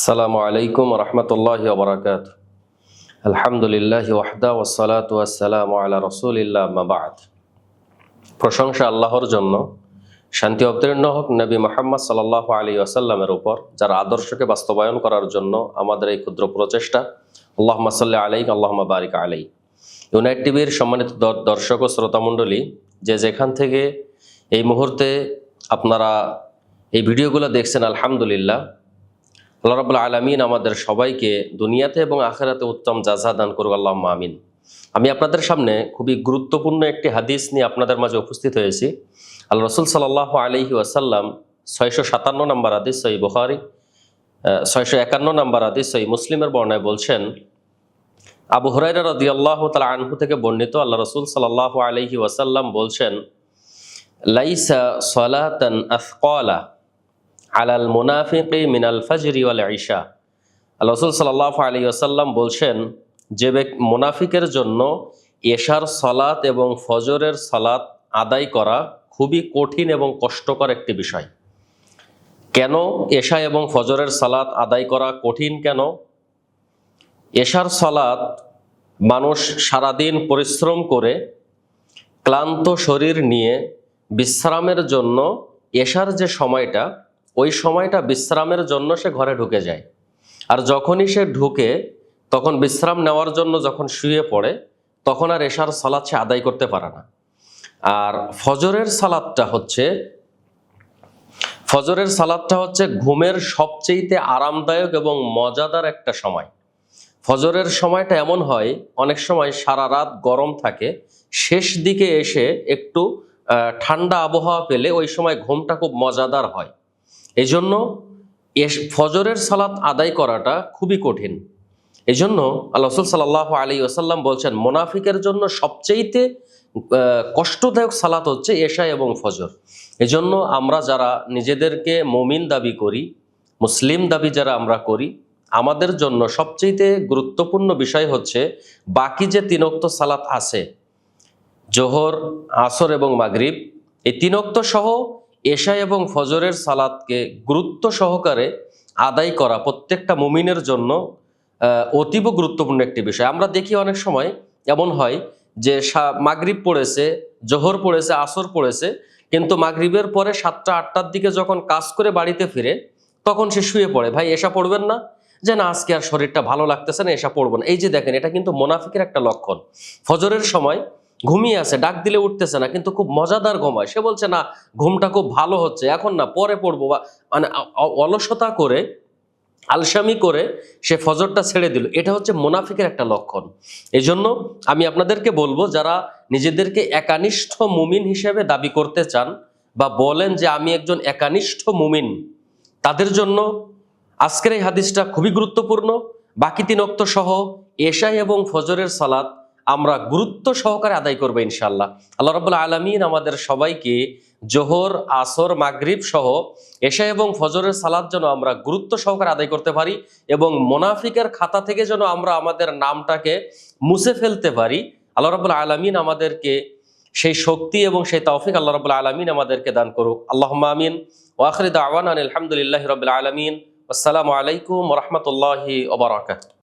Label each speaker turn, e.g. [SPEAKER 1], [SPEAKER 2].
[SPEAKER 1] আসসালামু আলাইকুম রহমতুল্লাহি ওয়া বারাকাতুহু। আলহামদুলিল্লাহি ওয়াহদা ওয়াসসালাতু ওয়াসসালামু আলা রাসূলিল্লাহ আম্মা বা'দ। প্রশংসা আল্লাহর জন্য, শান্তি অবতীর্ণ হোক নবী মুহাম্মদ সাল্লাল্লাহু আলাইহি ওয়াসাল্লামের উপর, যার আদর্শকে বাস্তবায়ন করার জন্য আমাদের এই ক্ষুদ্র প্রচেষ্টা। আল্লাহুম্মা সাল্লি আলাইহি আল্লাহুম্মা বারিক আলাইহি। ইউনাইট টিভির সম্মানিত দর্শক ও শ্রোতামণ্ডলী, যে যেখান থেকে এই মুহূর্তে আপনারা এই ভিডিওগুলো দেখছেন, আলহামদুলিল্লাহ, আল্লাহ রাব্বুল আলামিন আমাদের সবাইকে দুনিয়াতে এবং আখিরাতে উত্তম জাযা দান করুক, আল্লাহুম্মা আমিন। আমি আপনাদের সামনে খুবই গুরুত্বপূর্ণ একটি হাদিস নিয়ে আপনাদের মাঝে উপস্থিত হয়েছি। আল্লাহ রাসূল সাল্লাল্লাহু আলাইহি ওয়াসাল্লাম 657 নম্বর হাদিস সহিহ বুখারী, 651 নম্বর হাদিস সহিহ মুসলিমের বর্ণনায় বলছেন, আবু হুরায়রা রাদিয়াল্লাহু তাআলা আনহু থেকে বর্ণিত, আল্লাহ রাসূল সাল্লাল্লাহু আলাইহি ওয়াসাল্লাম বলছেন, লাইসা সালাতান আথকালা আলাল মুনাফিকি মিনাল ফাজরি ওয়াল ইশা। আল্লাহ রাসূল সাল্লাল্লাহু আলাইহি ওয়াসাল্লাম বলছেন, যে মুনাফিকের জন্য এশার সালাত এবং ফজরের সালাত আদায় করা খুবই কঠিন এবং কষ্টকর একটি বিষয়। কেন এশা এবং ফজরের সালাত আদায় করা কঠিন? কেন? এশার সালাত মানুষ সারাদিন পরিশ্রম করে ক্লান্ত শরীর নিয়ে বিশ্রামের জন্য, এশার যে সময়টা, ওই সময়টা বিশ্রামের জন্য সে ঘরে ঢুকে যায়। আর যখনই সে ঢুকে, তখন বিশ্রাম নেওয়ার জন্য যখন শুয়ে পড়ে, তখন আর এশার সালাত সে আদায় করতে পারে না। আর ফজরের সালাতটা হচ্ছে ঘুমের সবচেয়ে আরামদায়ক এবং মজাদার একটা সময়। ফজরের সময়টা এমন হয়, অনেক সময় সারা রাত গরম থাকে, শেষ দিকে এসে একটু ঠান্ডা আবহাওয়া পেলে ওই সময় ঘুমটা খুব মজাদার হয়। এই জন্য ফজরের সালাত আদায় করাটা খুবই কঠিন। এই জন্য আল্লাহ রাসূল সাল্লাল্লাহু আলাইহি ওয়াসাল্লাম বলছেন, মুনাফিকের জন্য সবচেয়ে কষ্টদায়ক সালাত হচ্ছে এশা এবং ফজর। এই জন্য আমরা যারা নিজেদেরকে মুমিন দাবি করি, মুসলিম দাবি যারা আমরা করি, আমাদের জন্য সবচেয়ে গুরুত্বপূর্ণ বিষয় হচ্ছে বাকি যে 3 ওয়াক্ত সালাত আছে, জোহর, আসর এবং মাগরিব, এই 3 ওয়াক্ত সহ এশা এবং ফজরের সালাতকে গুরুত্ব সহকারে আদায় করা প্রত্যেকটা মুমিনের জন্য অতীব গুরুত্বপূর্ণ একটি বিষয়। আমরা দেখি অনেক সময় এমন হয় যে মাগরিব পড়েছে, জোহর পড়েছে, আসর পড়েছে, কিন্তু মাগরিবের পরে 7টা-8টার দিকে যখন কাজ করে বাড়িতে ফিরে, তখন সে শুয়ে পড়ে, ভাই এশা পড়বেন না? যে না, আজকে আর শরীরটা ভালো লাগতেছে না, এশা পড়বো না। এই যে দেখেন, এটা কিন্তু মুনাফিকের একটা লক্ষণ। ফজরের সময় ঘুমিয়ে আছে, ডাক দিলে উঠতেছে না, কিন্তু খুব মজাদার ঘুমায়। সে বলছে না, ঘুমটা খুব ভালো হচ্ছে, এখন না, পরে পড়বো, বা মানে অলসতা করে, আলসামি করে সে ফজরটা ছেড়ে দিল। এটা হচ্ছে মুনাফিকের একটা লক্ষণ। এই জন্য আমি আপনাদেরকে বলবো, যারা নিজেদেরকে একানিষ্ঠ মুমিন হিসেবে দাবি করতে চান বা বলেন যে আমি একজন একানিষ্ঠ মুমিন, তাদের জন্য আজকের এই হাদিসটা খুবই গুরুত্বপূর্ণ। বাকি 3 ওয়াক্ত সহ এশা এবং ফজরের সালাত আমরা গুরুত্ব সহকারে আদায় করবো ইনশাআল্লাহ। আল্লাহ রাব্বুল আলামিন আমাদের সবাইকে জোহর, আসর, মাগরিব সহ এশা এবং ফজরের সালাত যেন আমরা গুরুত্ব সহকারে আদায় করতে পারি, এবং মুনাফিকের খাতা থেকে যেন আমরা আমাদের নামটাকে মুছে ফেলতে পারি। আল্লাহ রাব্বুল আলামিন আমাদেরকে সেই শক্তি এবং সেই তৌফিক আল্লাহ রাব্বুল আলামিন আমাদেরকে দান করুক। আল্লাহুম্মা আমিন। ওয়া আখিরু দাওয়ানা আলহামদুলিল্লাহি রাব্বিল আলামিন। আসসালামু আলাইকুম ওয়া রাহমাতুল্লাহি ওয়া বারাকাতুহু।